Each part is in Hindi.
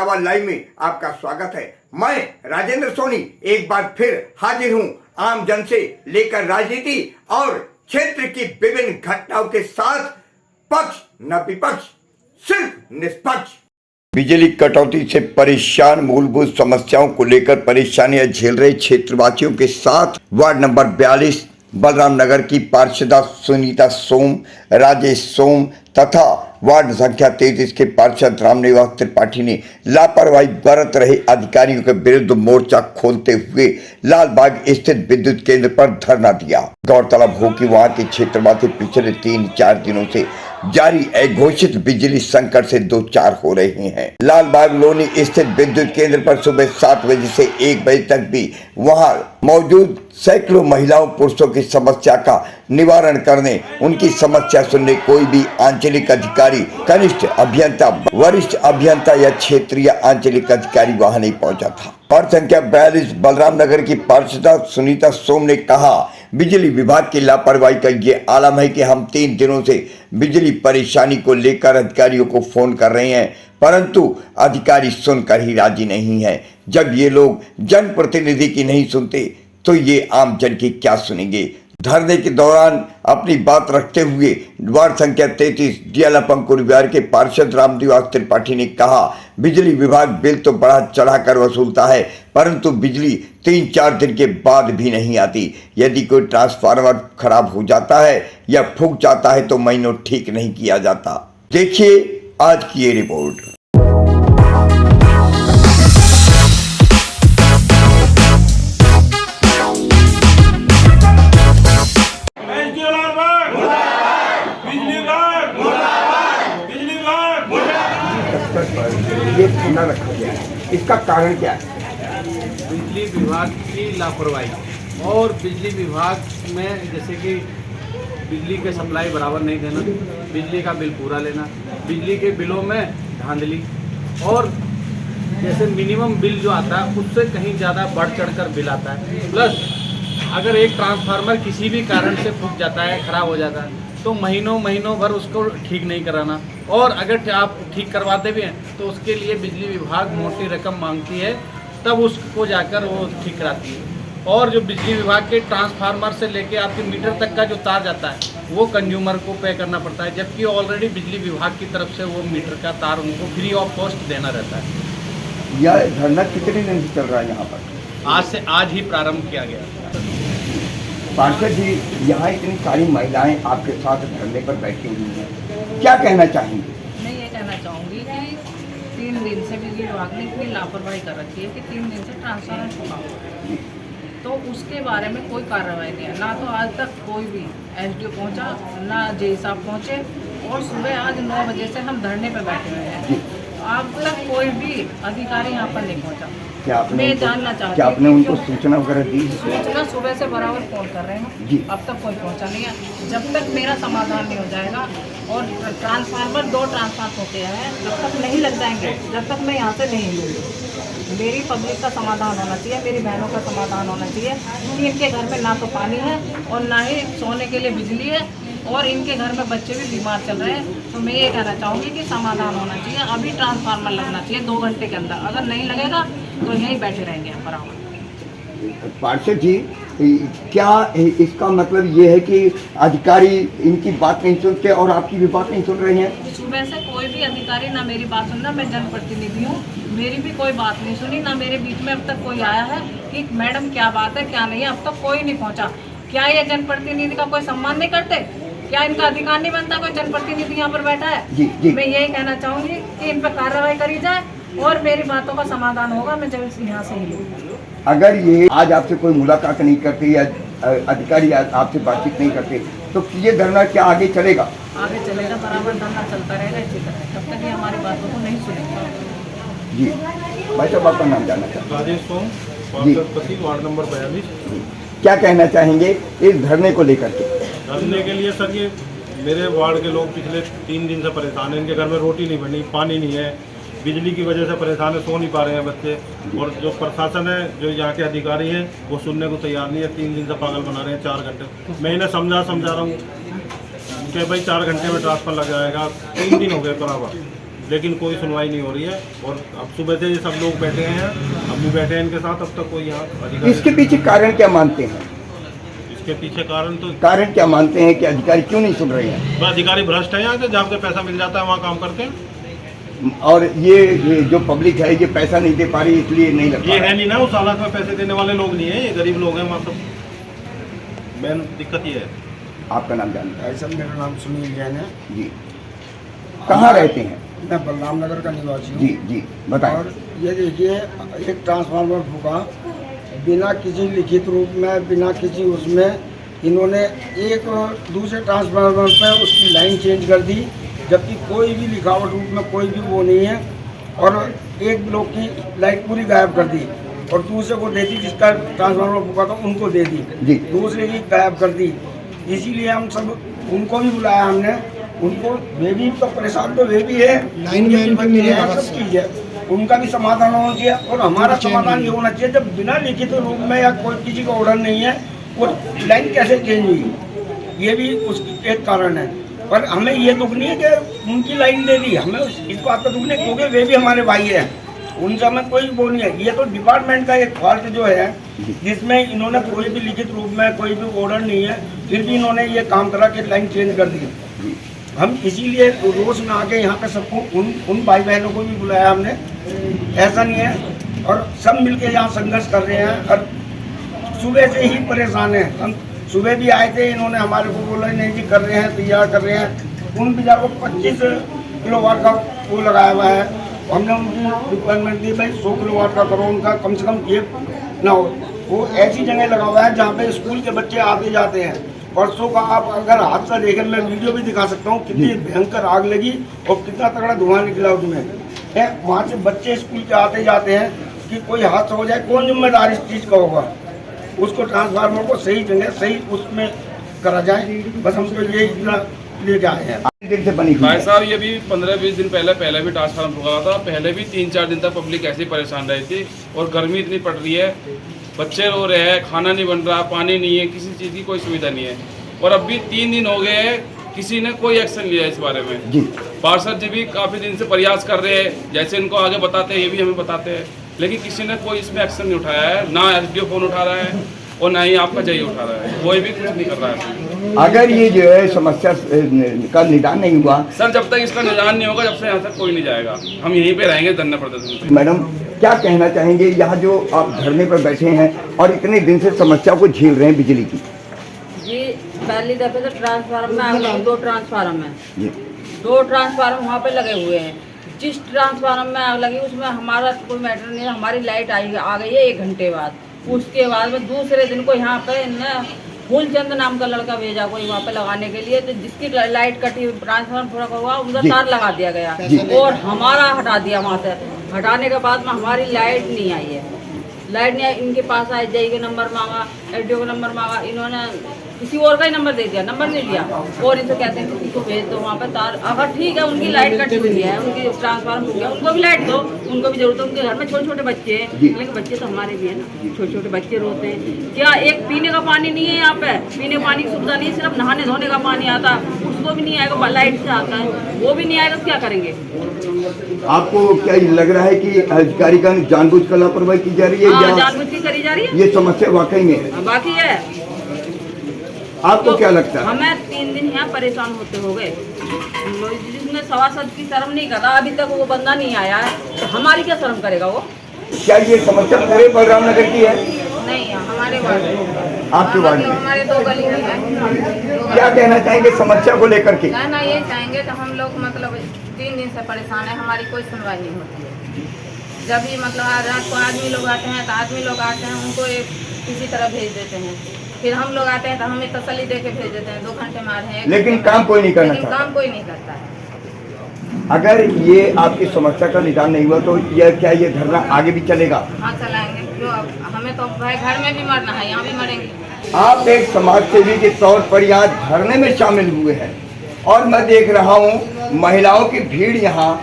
इटावा लाइव में आपका स्वागत है। मैं राजेंद्र सोनी एक बार फिर हाजिर हूं आम जन से लेकर राजनीति और क्षेत्र की विभिन्न घटनाओं के साथ, पक्ष न विपक्ष, सिर्फ निष्पक्ष। बिजली कटौती से परेशान, मूलभूत समस्याओं को लेकर परेशानियां झेल रहे क्षेत्रवासियों के साथ वार्ड नंबर 42 बलराम नगर की पार्षदा सुनीता सोम, राजेश सोम तथा वार्ड संख्या 33 के पार्षद रामनिवास त्रिपाठी ने लापरवाही बरत रहे अधिकारियों के विरुद्ध मोर्चा खोलते हुए लालबाग स्थित विद्युत केंद्र पर धरना दिया। गौरतलब हो कि वहां के क्षेत्रवासी पिछले 3-4 दिनों से जारी अघोषित बिजली संकट से दो चार हो रहे हैं। लालबाग लोनी स्थित विद्युत केंद्र पर सुबह 7 बजे से 1 बजे तक भी वहां मौजूद सैकड़ों महिलाओं पुरुषों की समस्या का निवारण करने, उनकी समस्या सुनने कोई भी आंचलिक अधिकारी, कनिष्ठ अभियंता, वरिष्ठ अभियंता या क्षेत्रीय आंचलिक अधिकारी वहां नहीं पहुंचा था। वार्ड संख्या 42 बलराम नगर की पार्षदा सुनीता सोम ने कहा, बिजली विभाग की लापरवाही का ये आलम है कि हम 3 दिनों से बिजली परेशानी को लेकर अधिकारियों को फोन कर रहे हैं, परंतु अधिकारी सुनकर ही राजी नहीं है। जब ये लोग जनप्रतिनिधि की नहीं सुनते तो ये आम जन की क्या सुनेंगे। धरने के दौरान अपनी बात रखते हुए वार्ड संख्या 33 डियालापंकुर विहार के पार्षद रामनिवास त्रिपाठी ने कहा, बिजली विभाग बिल तो बढ़ा चढ़ाकर वसूलता है, परंतु बिजली 3-4 दिन के बाद भी नहीं आती। यदि कोई ट्रांसफार्मर खराब हो जाता है या फूक जाता है तो महीनों ठीक नहीं किया जाता। देखिए आज की ये रिपोर्ट। ये ठंडा रखा गया है, इसका कारण क्या है? बिजली विभाग की लापरवाही और बिजली विभाग में जैसे कि बिजली के सप्लाई बराबर नहीं देना, बिजली का बिल पूरा लेना, बिजली के बिलों में धांधली और जैसे मिनिमम बिल जो आता है उससे कहीं ज़्यादा बढ़ चढ़कर बिल आता है। प्लस अगर एक ट्रांसफार्मर किसी भी कारण से फूक जाता है, खराब हो जाता है, तो महीनों भर उसको ठीक नहीं कराना, और अगर आप ठीक करवाते भी हैं तो उसके लिए बिजली विभाग मोटी रकम मांगती है, तब उसको जाकर वो ठीक कराती है। और जो बिजली विभाग के ट्रांसफार्मर से लेके आपके मीटर तक का जो तार जाता है वो कंज्यूमर को पे करना पड़ता है, जबकि ऑलरेडी बिजली विभाग की तरफ से वो मीटर का तार उनको फ्री ऑफ कॉस्ट देना रहता है। यह धरना कितने दिन से चल रहा है यहाँ पर? आज ही प्रारंभ किया गया। पार्षद जी, यहाँ इतनी सारी महिलाएं आपके साथ धरने पर बैठी हुई हैं, क्या कहना चाहेंगे? मैं ये कहना चाहूँगी कि 3 दिन से बिजली विभाग ने इतनी लापरवाही कर रखी है कि 3 दिन से ट्रांसफार्मर फूका हुआ, तो उसके बारे में कोई कार्रवाई नहीं है। ना तो आज तक कोई भी एसडीओ पहुंचा, ना जे साहब पहुंचे, और सुबह आज 9 बजे से हम धरने पर बैठे हुए हैं, अब तक कोई भी अधिकारी यहाँ पर नहीं पहुंचा। मैं जानना चाहती हूँ क्या आपने उनको सूचना वगैरह दी? सूचना सुबह से बराबर फोन कर रहे हैं जी, अब तक कोई पहुंचा नहीं है। जब तक मेरा समाधान नहीं हो जाएगा, और ट्रांसफार्मर 2 ट्रांसफार्मर होते हैं, जब तक नहीं लग जाएंगे, जब तक मैं यहाँ से नहीं लूँगी। मेरी पब्लिक का समाधान होना चाहिए, मेरी बहनों का समाधान होना चाहिए कि इनके घर में ना तो पानी है और ना ही सोने के लिए बिजली है, और इनके घर में बच्चे भी बीमार चल रहे हैं। तो मैं ये कहना चाहूँगी कि समाधान होना चाहिए, अभी ट्रांसफार्मर लगना चाहिए 2 घंटे के अंदर। अगर नहीं लगेगा तो यहीं बैठे रहेंगे यहाँ पर। पार्षद जी, क्या इसका मतलब ये है कि अधिकारी इनकी बात नहीं सुनते और आपकी भी बात नहीं सुन रहे हैं? सुबह से कोई भी अधिकारी ना मेरी बात सुनना, मैं जनप्रतिनिधि हूँ, मेरी भी कोई बात नहीं सुनी, ना मेरे बीच में अब तक कोई आया है कि मैडम क्या बात है क्या नहीं है, अब तक कोई नहीं पहुँचा। क्या ये जनप्रतिनिधि का कोई सम्मान नहीं करते? क्या इनका अधिकार नहीं बनता? कोई जनप्रतिनिधि यहाँ पर बैठा है जी। मैं यही कहना चाहूँगी कि इन पर कार्रवाई करी जाए और मेरी बातों का समाधान होगा। मैं जल्द से यहाँ से ही लूँगी। अगर ये आज आपसे कोई मुलाकात नहीं करते या अधिकारी आपसे बातचीत नहीं करते तो ये धरना क्या आगे चलेगा? आगे चलेगा, बराबर धरना चलता रहेगा इसी तरह, तब तक ये हमारी बातों को नहीं सुनेंगे। जी भाई साहब, आपका नाम जानना चाहता हूँ। राजेश सोम, वार्ड नंबर 42। क्या कहना चाहेंगे इस धरने को लेकर के? धरने के लिए सर, ये मेरे वार्ड के लोग पिछले 3 दिन से परेशान हैं। इनके घर में रोटी नहीं बनी, पानी नहीं है, बिजली की वजह से परेशान है, सो नहीं पा रहे हैं बच्चे, और जो प्रशासन है, जो यहाँ के अधिकारी हैं, वो सुनने को तैयार नहीं है। 3 दिन से पागल बना रहे हैं। 4 घंटे मैं इन्हें समझा रहा हूँ कि भाई 4 घंटे में ट्रांसफर लग जाएगा। 3 दिन हो गए बराबर। लेकिन कोई सुनवाई नहीं हो रही है। और अब सुबह से ये सब लोग बैठे हैं, हम भी बैठे हैं इनके साथ, अब तक कोई यहाँ अधिकारी। इसके पीछे कारण क्या मानते हैं? इसके पीछे कारण तो कारण क्या मानते हैं कि अधिकारी क्यों नहीं सुन रहे हैं? बस अधिकारी भ्रष्ट है यहाँ के, जहाँ पे पैसा मिल जाता है वहाँ काम करते हैं। और ये जो पब्लिक है ये पैसा नहीं दे पा रही इसलिए नहीं लग पा ये रहा है नहीं ना, उस हालत में पैसे देने वाले लोग नहीं है, ये गरीब लोग हैं। मतलब मेन दिक्कत ये है। आपका नाम जानता भाई साहब, मेरा नाम सुनील जैन है। है जी? कहाँ रहते हैं? मैं बलराम नगर का निवासी जी हूँ। जी बताएं। और ये देखिए, एक ट्रांसफार्मर फूका बिना किसी लिखित रूप में, बिना किसी उसमें, इन्होंने एक दूसरे ट्रांसफार्मर पे उसकी लाइन चेंज कर दी, जबकि कोई भी लिखावट रूप में कोई भी वो नहीं है। और एक ब्लॉक की लाइट पूरी गायब कर दी और दूसरे को दे दी, जिसका ट्रांसफार्मर फूका था उनको दे दी, जी। दूसरे की गायब कर दी। इसीलिए हम सब उनको भी बुलाया हमने, उनको, वे भी तो परेशान तो वे भी है, लाइनमैन भी है, सब चीज़ है, उनका भी समाधान होना चाहिए। और हमारा समाधान ये होना चाहिए, जब बिना लिखित रूप में या कोई किसी का ऑर्डर नहीं है वो लाइन कैसे चेंज हुई, ये भी उसकी एक कारण है। पर हमें ये दुख नहीं है कि उनकी लाइन दे दी, हमें इस बात का दुख नहीं, क्योंकि वे भी हमारे भाई हैं, उनसे हमें कोई वो नहीं है। ये तो डिपार्टमेंट का एक फॉल्ट जो है, जिसमें इन्होंने कोई भी लिखित रूप में कोई भी ऑर्डर नहीं है, फिर भी इन्होंने ये काम करा कि लाइन चेंज कर दी। हम इसीलिए रोज में आके यहाँ पे सबको उन भाई बहनों को भी बुलाया हमने, ऐसा नहीं है। और सब मिलके यहाँ संघर्ष कर रहे हैं और सुबह से ही परेशान हैं। हम सुबह भी आए थे, इन्होंने हमारे को बोला नहीं जी कर रहे हैं, तैयार कर रहे हैं। उन बेचारों को 25 किलोवाट का वो लगाया हुआ है, हमने उनकी रिक्वायरमेंट दी भाई 100 किलोवाट का करो, उनका कम से कम ये ना हो। वो ऐसी जगह लगा हुआ है जहाँ पे स्कूल के बच्चे आते जाते हैं। परसों का आप अगर हादसा देखें, मैं वीडियो भी दिखा सकता हूँ, कितनी भयंकर आग लगी और कितना तगड़ा धुआं निकला उसमें है। वहाँ से बच्चे स्कूल के आते जाते हैं, कि कोई हादसा हो जाए कौन जिम्मेदार इस चीज़ का होगा? उसको ट्रांसफार्मर को सही जगह सही उसमें करा जाए, बस हम तो यही इतना लेके आए हैं। दिन से बनी हुई भाई है। साहब, ये भी 15-20 दिन पहले भी ट्रांसफार्मर फूका था। पहले भी 3-4 दिन तक पब्लिक ऐसे ही परेशान रही थी और गर्मी इतनी पड़ रही है, बच्चे रो रहे हैं, खाना नहीं बन रहा, पानी नहीं है, किसी चीज़ की कोई सुविधा नहीं है। और अब भी 3 दिन हो गए हैं, किसी ने कोई एक्शन लिया इस बारे में। जी पार्षद जी भी काफ़ी दिन से प्रयास कर रहे हैं, जैसे इनको आगे बताते हैं ये भी हमें बताते हैं, लेकिन किसी ने कोई इसमें एक्शन नहीं उठाया है। ना SDO फोन उठा रहा है और ना ही आपका जय उठा रहा है, कोई भी कुछ नहीं कर रहा है। अगर ये जो है समस्या का निदान नहीं हुआ सर, जब तक इसका निदान नहीं होगा, जब से यहाँ तक कोई नहीं जाएगा, हम यहीं पे रहेंगे धरना प्रदर्शन पे। मैडम क्या कहना चाहेंगे, यहाँ जो आप धरने पर बैठे हैं और इतने दिन से समस्या को झेल रहे हैं बिजली की? जी, पहली दफे तो ट्रांसफार्मर में आग लगी, 2 ट्रांसफार्मर में, जी 2 ट्रांसफार्मर वहाँ पे लगे हुए हैं। जिस ट्रांसफार्मर में आग लगी उसमें हमारा कोई मैटर नहीं है, हमारी लाइट आ गई है 1 घंटे बाद। उसके बाद में दूसरे दिन को यहाँ पे फूलचंद नाम का लड़का भेजा कोई वहाँ पे लगाने के लिए, तो जिसकी लाइट कटी, ट्रांसफार्मर पूरा हुआ, उनका तार लगा दिया गया और हमारा हटा दिया वहाँ से। हटाने के बाद में हमारी लाइट नहीं आई है, लाइट नहीं आई। इनके पास आई, जई का नंबर मांगा, SDO का नंबर मांगा, इन्होंने किसी और का ही नंबर दे दिया, नंबर नहीं दिया और इनसे कहते हैं किसी को भेज दो वहाँ पे तार। अगर ठीक है उनकी लाइट कटी हुई है, उनकी ट्रांसफार्मर हो गया, उनको भी लाइट दो, उनको भी जरूरत है। उनके घर में छोटे छोटे बच्चे हैं, लेकिन बच्चे तो हमारे भी है ना, छोटे छोटे बच्चे रोते हैं। क्या एक पीने का पानी नहीं है यहाँ पे, पीने पानी की सुविधा नहीं है, सिर्फ नहाने धोने का पानी आता है, उसको भी नहीं आएगा, लाइट से आता है, वो भी नहीं आएगा तो क्या करेंगे? आपको क्या लग रहा है कि अधिकारी का जानबूझ कर लापरवाही की जा रही है या जानबूझ के करी जा रही है? ये समस्या वाकई में है? बाकी है। आपको क्या लगता है? हमें 3 दिन यहाँ परेशान होते हो गए, जिसने सभासद की शर्म नहीं करा, अभी तक वो बंदा नहीं आया है, तो हमारी क्या शर्म करेगा वो? क्या ये समस्या पूरे बलराम नगर की है? नहीं, हमारे वार्ड में, आपके वार्ड में हमारे 2 गली में है। क्या कहना चाहेंगे समस्या को लेकर के? कहना ये चाहेंगे कि हम लोग मतलब 3 दिन से परेशान है, हमारी कोई सुनवाई नहीं होती है। जब भी मतलब रात को आदमी लोग आते हैं तो आदमी लोग आते हैं, उनको एक किसी तरह भेज देते हैं, फिर हम लोग आते हैं तो हमें तसल्ली दे के भेज देते हैं, 2 घंटे में आ रहे हैं, लेकिन काम कोई नहीं करना लेकिन चाहता। काम कोई नहीं करता है। अगर ये आपकी समस्या का निदान नहीं हुआ तो क्या ये धरना आगे भी चलेगा? हाँ चलाएंगे, क्यों? अब हमें तो भाई घर में भी मरना है, यहाँ भी मरेंगे। आप एक समाज सेवी के तौर पर यहाँ धरने में शामिल हुए हैं और मैं देख रहा हूँ महिलाओं की भीड़ यहाँ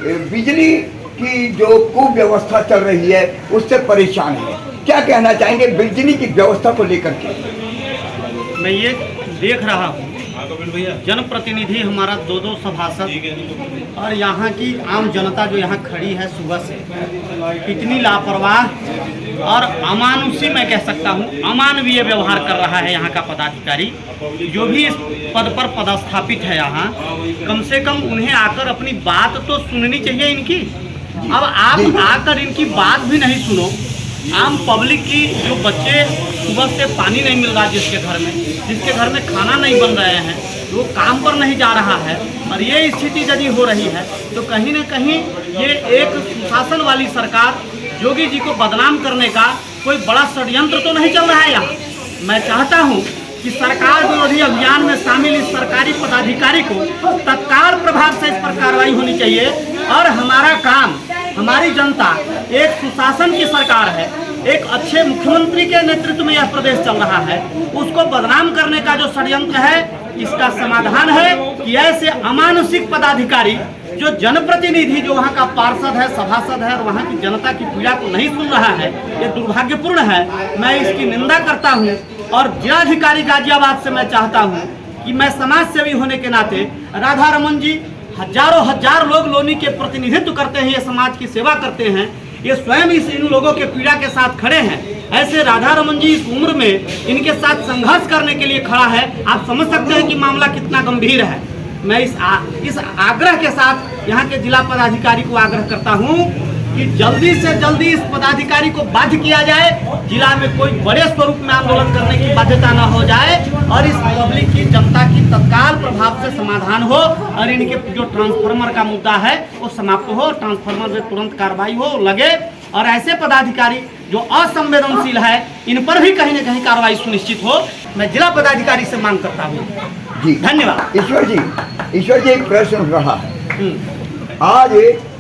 बिजली की जो कुव्यवस्था चल रही है उससे परेशान है। क्या कहना चाहेंगे बिजली की व्यवस्था को लेकर के? मैं ये देख रहा हूँ जनप्रतिनिधि हमारा 2-2 सभासद और यहाँ की आम जनता जो यहाँ खड़ी है सुबह से इतनी लापरवाह और अमानुषी मैं कह सकता हूँ अमानवीय व्यवहार कर रहा है यहाँ का पदाधिकारी जो भी इस पद पर पदस्थापित है यहाँ। कम से कम उन्हें आकर अपनी बात तो सुननी चाहिए इनकी। अब आप आकर इनकी बात भी नहीं सुनो। आम पब्लिक की जो बच्चे सुबह से पानी नहीं मिल रहा जिसके घर में खाना नहीं बन रहे हैं, वो काम पर नहीं जा रहा है और ये स्थिति यदि हो रही है तो कहीं न कहीं ये एक सुशासन वाली सरकार योगी जी को बदनाम करने का कोई बड़ा षड्यंत्र तो नहीं चल रहा है यहाँ। मैं चाहता हूँ कि सरकार विरोधी अभियान में शामिल इस सरकारी पदाधिकारी को तत्काल प्रभाव से इस पर कार्रवाई होनी चाहिए और हमारा काम, हमारी जनता एक सुशासन की सरकार है, एक अच्छे मुख्यमंत्री के नेतृत्व में यह प्रदेश चल रहा है, उसको बदनाम करने का जो षड्यंत्र है इसका समाधान है कि ऐसे अमानुषिक पदाधिकारी जो जनप्रतिनिधि जो वहाँ का पार्षद है, सभासद है और वहाँ की जनता की पीड़ा को नहीं सुन रहा है, ये दुर्भाग्यपूर्ण है। मैं इसकी निंदा करता हूँ और जिलाधिकारी गाजियाबाद से मैं चाहता हूँ कि मैं समाज सेवी होने के नाते राधा रमन जी हजार लोग लोनी के प्रतिनिधित्व करते हैं, ये समाज की सेवा करते हैं, ये स्वयं इन लोगों के पीड़ा के साथ खड़े हैं। ऐसे राधा रमन जी इस उम्र में इनके साथ संघर्ष करने के लिए खड़ा है। आप समझ सकते हैं कि मामला कितना गंभीर है। मैं इस आग्रह के साथ यहाँ के जिला पदाधिकारी को आग्रह करता हूँ कि जल्दी से जल्दी इस पदाधिकारी को बाध्य किया जाए, जिला में कोई बड़े स्वरूप में आंदोलन करने की बाध्यता न हो जाए और इस पब्लिक की जनता की तत्काल प्रभाव से समाधान हो और इनके जो ट्रांसफार्मर का मुद्दा है वो समाप्त हो, ट्रांसफार्मर में तुरंत कार्रवाई हो लगे और ऐसे पदाधिकारी जो असंवेदनशील है इन पर भी कहीं न कहीं कार्रवाई सुनिश्चित हो। मैं जिला पदाधिकारी से मांग करता हूँ जी। धन्यवाद। ईश्वर जी एक प्रश्न उठ रहा है। आज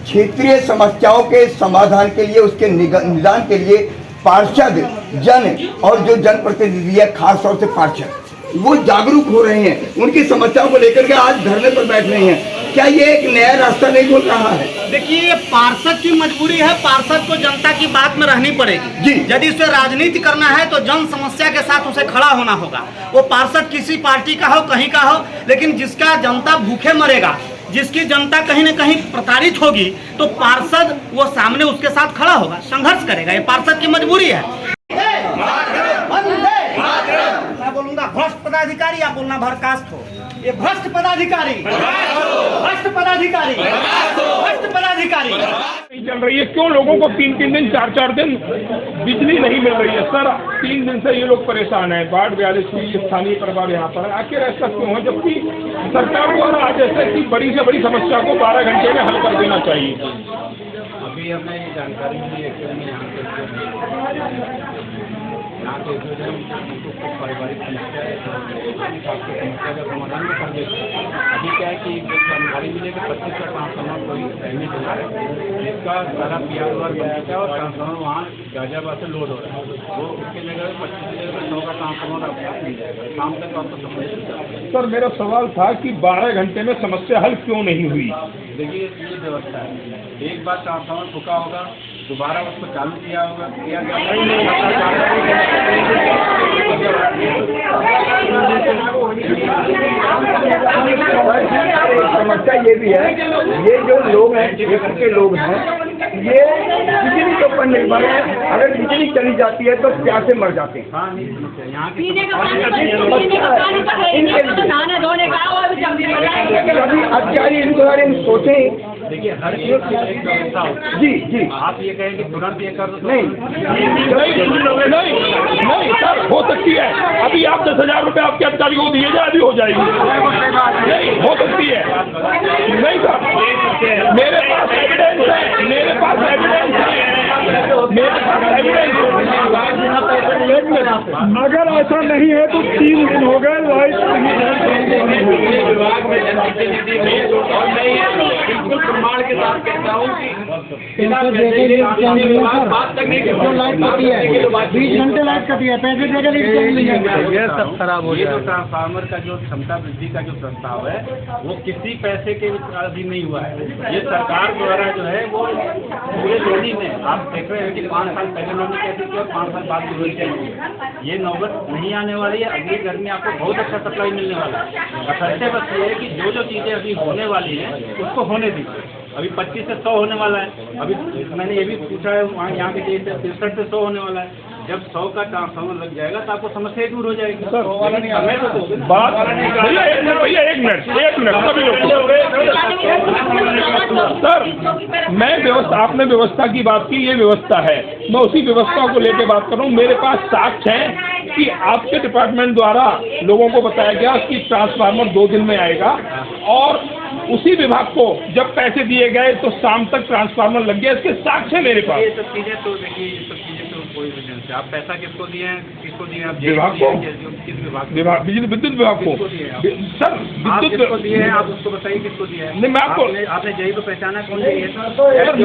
क्षेत्रीय समस्याओं के समाधान के लिए, उसके निदान के लिए पार्षद जन और जो जनप्रतिनिधि है, खास तौर से पार्षद, वो जागरूक हो रहे हैं, उनकी समस्याओं को लेकर के आज धरने पर बैठ रहे हैं। क्या ये एक नया रास्ता नहीं खोल रहा है? देखिए, ये पार्षद की मजबूरी है, पार्षद को जनता की बात में रहनी पड़ेगी जी। यदि उसे राजनीति करना है तो जन समस्या के साथ उसे खड़ा होना होगा। वो पार्षद किसी पार्टी का हो, कहीं का हो, लेकिन जिसका जनता भूखे मरेगा, जिसकी जनता कहीं न कहीं प्रताड़ित होगी, तो पार्षद वो सामने उसके साथ खड़ा होगा, संघर्ष करेगा। ये पार्षद की मजबूरी है। मैं बोलूंगा भ्रष्ट पदाधिकारी, आप बोलना बर्खास्त हो। ये भ्रष्ट पदाधिकारी, भ्रष्ट पदाधिकारी, भ्रष्ट पदाधिकारी चल रही है। क्यों लोगों को 3-3 दिन 4-4 दिन बिजली नहीं मिल रही है? सर 3 दिन से ये लोग परेशान हैं। वार्ड 42 की स्थानीय परिवार यहाँ पर आखिर ऐसा क्यों है, जबकि सरकार द्वारा आज ऐसे की बड़ी से बड़ी समस्या को 12 घंटे में हल कर देना चाहिए। अभी हमें ये जानकारी मिली एक्चुअली यहाँ के उनको कुछ पारिवारिक समस्या है, समस्या का समाधान भी कर देते हैं। अभी क्या है कि जानकारी मिली कि 25 का ट्रांसफार्मर कोई डैमेज हो रहा है, जिसका सारा PR बन चुका है और ट्रांसफार्मर वहाँ गाजियाबाद से लोड हो रहा है। वो उसके जगह 25 की जगह 100 का ट्रांसफार्मर आपको मिल जाएगा। शाम तक आपको समझ। सर मेरा सवाल था कि 12 घंटे में समस्या हल क्यों नहीं हुई? देखिए, ये व्यवस्था है, एक बार ट्रांसफार्मर फूका होगा, दोबारा उसको चालू किया होगा, किया समस्या ये भी है, ये जो लोग हैं, क्षेत्र के लोग हैं, ये बिजली के ऊपर निर्भर है। अगर बिजली चली जाती है तो प्यासे मर जाते हैं। कभी अधिकारी इनको सोचें। देखिए, हर एक व्यवस्था होती है। जी, आप ये कहें कि तुरंत ये कर दो, नहीं सर, हो सकती है। अभी आप 10,000 रुपये आपके अधिकारी को दिए जाए, अभी हो जाएगी। नहीं हो सकती है, नहीं सर, मेरे पास एविडेंस है, मेरे पास एविडेंस है। अगर ऐसा नहीं है तो 3 दिन हो गए लाइट बिल्कुल प्रमाण के साथ कहता हूँ कि लाइट कटी है, 20 घंटे लाइट कटी है, पैसे ये सब खराब हो गया। जो ट्रांसफार्मर का जो क्षमता वृद्धि का जो प्रस्ताव है वो किसी पैसे के अधीन नहीं हुआ है। ये सरकार द्वारा जो है वो पूरे लोनी में आप देख रहे हैं कि 5 साल पहले उन्होंने कैसे किया, 5 साल बाद ये नौबत नहीं आने वाली है। अगली गर्मी आपको बहुत अच्छा सप्लाई मिलने वाला है। बशर्ते बस ये है कि जो चीज़ें अभी होने वाली हैं उसको होने दीजिए। अभी 25 से 100 होने वाला है। अभी मैंने ये भी पूछा है वहाँ यहाँ के डेट है 63 से 100 होने वाला है। जब 100 का ट्रांसफार्मर लग जाएगा तो आपको समस्या दूर हो जाएगी। बात भैया एक मिनट सभी लोग सर, मैं व्यवस्था, आपने व्यवस्था की बात की, ये व्यवस्था है, मैं उसी व्यवस्था को लेकर बात कर रहा हूँ। मेरे पास साक्ष्य है कि आपके डिपार्टमेंट द्वारा लोगों को बताया गया कि ट्रांसफार्मर 2 दिन में आएगा और उसी विभाग को जब पैसे दिए गए तो शाम तक ट्रांसफार्मर लग गया। इसके साक्ष्य है मेरे पास। ये सब चीज़ें तो देखिए, ये सब चीज़ें तो कोई वजह से आप पैसा किसको दिए हैं, आप विभाग को, किस विभाग विभाग बिजली विद्युत विभाग को सर, विद्युत किसको दिए हैं आप उसको बताइए किसको दिया है। नहीं, मैं आपको आपने जही को पहचाना कौन दिए सर,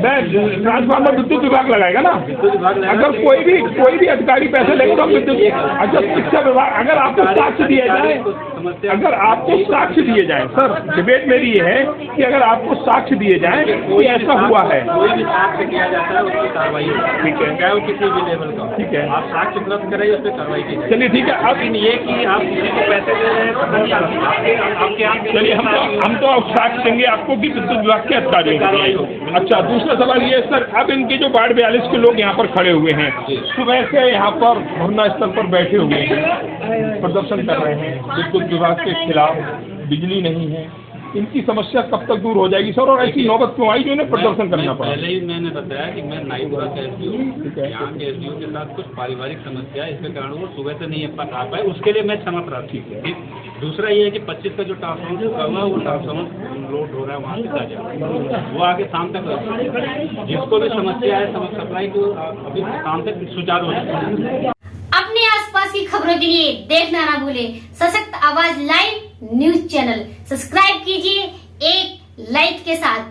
मैं ट्रांसफार्मर विद्युत विभाग लगाएगा ना। विद्युत विभाग अगर कोई भी अधिकारी पैसे लेंगे तो विद्युत, अच्छा शिक्षा विभाग, अगर आपको साक्ष्य दिया जाए, अगर आपको साक्ष्य दिए जाए सर, डिबेट मेरी ये है कि अगर आपको साक्ष्य दिए जाए कि ऐसा हुआ है, कोई भी साक्ष्य किया जाता है उसकी कार्रवाई ठीक है, चाहे वो किसी भी लेवल का, ठीक है, आप साक्ष्य उपलब्ध कराइए उस पर कार्रवाई कीजिए। चलिए ठीक है। अब ये कि आप किसी को पैसे दे रहे हैं आपके यहाँ चलिए हम तो साक्ष्य देंगे आपको कि विद्युत विभाग के अधिकारियों के लिए। अच्छा, दूसरा सवाल ये सर, अब इनके जो वार्ड 42 के लोग यहाँ पर खड़े हुए हैं, सुबह से यहाँ पर धरना स्थल पर बैठे हुए हैं, प्रदर्शन कर रहे हैं विद्युत विभाग के खिलाफ, बिजली नहीं है, इनकी समस्या कब तक दूर हो जाएगी सर? और ऐसी नौबत क्यों आई जो इन्हें प्रदर्शन करना पड़ा? पहले ही मैंने बताया कि मैं नाईपुरा का एसडीओ यहाँ के एसडीओ के साथ कुछ पारिवारिक समस्या है, इसके कारण वो सुबह से नहीं आ पाए, उसके लिए मैं क्षमा प्रार्थी हूँ। दूसरा ये है कि 25 का जो ट्रांसफार्मर हुआ वो ट्रांसफार्मर लोड हो रहा है वहाँ से ताजा, वो आगे शाम तक जिसको भी समस्या है सप्लाई को अभी शाम तक सुचारू हो जाए। अपने आसपास की खबरों के लिए देखना ना भूले सशक्त आवाज लाइव न्यूज चैनल। सब्सक्राइब कीजिए एक लाइक के साथ।